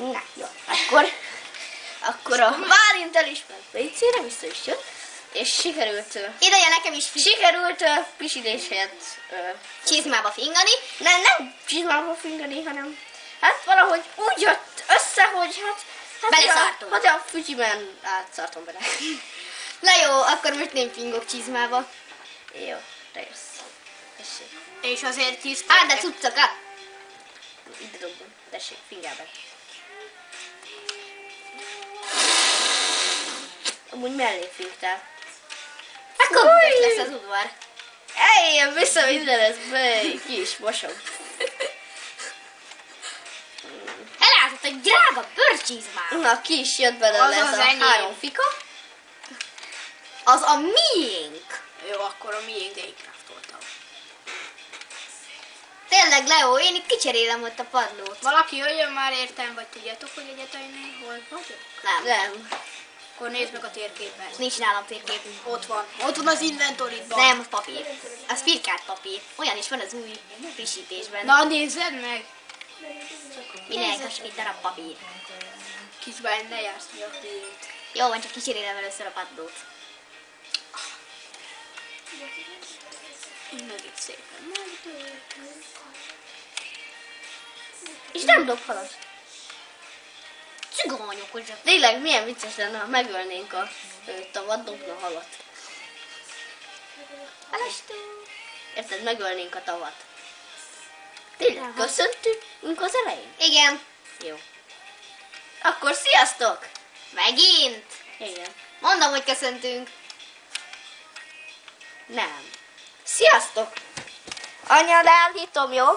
Na, jó. Akkor a Bálint elismert PC-re vissza is jött. És sikerült... Ideje nekem is sikerült pisilés helyett... csizmába fingani. Nem csizmába fingani, hanem... Hát valahogy úgy jött össze, hogy beleszártunk. Hát a fütyben átszártam bele. Na jó, akkor most nem fingok csizmába. Jó, te jössz. Tessék. És azért tisztelt. De cuccokat. Itt dobom. Tessék, fingál be. Amúgy mellé fingtál. Akkor büdös lesz az udvar. Én vissza minden ez be, ki is mosom. Ellátott egy drága bőrcsizmát. Na, ki is jött belőle Az ez az a enyém. 3 fika. Az a miénk. Jó, akkor a miénk, de én craftoltam. Tényleg, Leo, én itt kicserélem ott a padlót. Valaki jöjjön már értem, vagy tudjátok, hogy egyetemnél hol vagyok? Nem. Akkor nézd meg a térképet. Nincs nálam térkép. Ott van. Ott van az inventoridban. Nem, az papír. Az firkált papír. Olyan is van az új frissítésben. Na, nézzed meg! Mindenek egy darab papír. Kisben ne jársz mi a hülyét. Jó van, csak kicserélem először a padlót. Én meg itt szépen megtöltök. És nem dob halat. Cigányok, hogy Tényleg milyen vicces lenne, ha megölnénk a tavat, dobna halat. elestünk. Érted, megölnénk a tavat. Tényleg, köszöntünk az elején? Igen. Jó. Akkor sziasztok! Megint. Igen. Mondom, hogy köszöntünk. Nem. Sziasztok! Anya, de elhittom, jó?